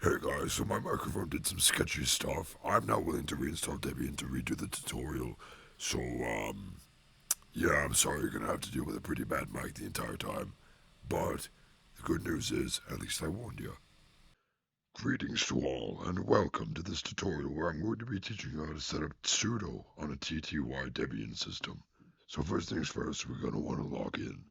Hey guys, so my microphone did some sketchy stuff. I'm now willing to reinstall Debian to redo the tutorial. So, yeah, I'm sorry you're gonna have to deal with a pretty bad mic the entire time. But the good news is, at least I warned you. Greetings to all, and welcome to this tutorial where I'm going to be teaching you how to set up SUDO on a TTY Debian system. So first things first, we're gonna want to log in.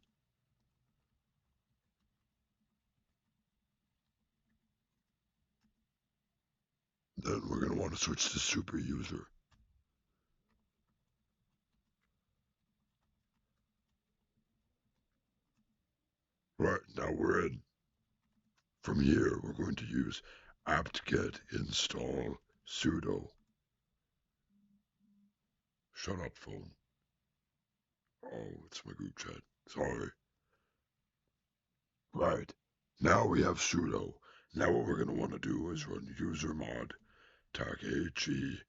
Then we're gonna want to switch to super user. Right, now we're in. From here, we're going to use apt-get install sudo. Shut up, phone. Oh, it's my group chat. Sorry. Right. Now we have sudo. Now what we're going to want to do is run usermod -he,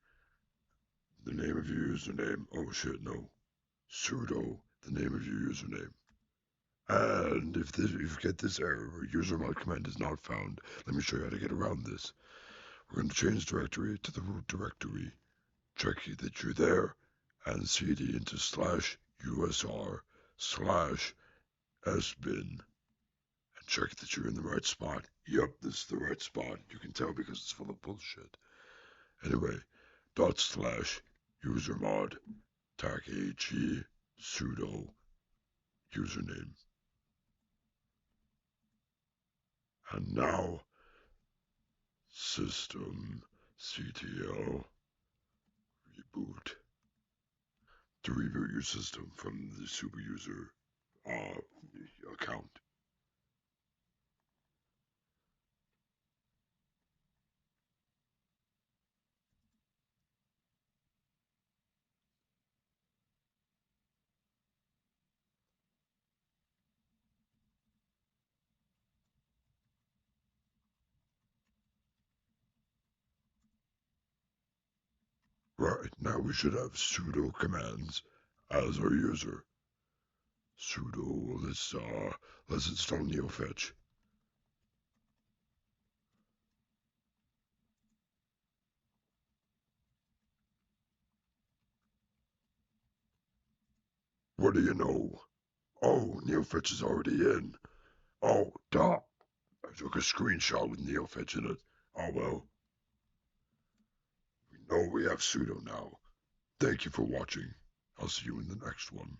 the name of your username. Oh shit, no. Sudo, the name of your username. And if you get this error, usermod command is not found, let me show you how to get around this. We're going to change directory to the root directory. Check that you're there, and cd into /usr/sbin, and check that you're in the right spot. Yep, this is the right spot. You can tell because it's full of bullshit. Anyway, /usermod -he sudo username. And now systemctl reboot to reboot your system from the super user account. Right, now we should have sudo commands as our user. Sudo, let's install neofetch. What do you know? Oh, neofetch is already in. Oh, duh. I took a screenshot with neofetch in it. Oh well. We know we have sudo now. Thank you for watching. I'll see you in the next one.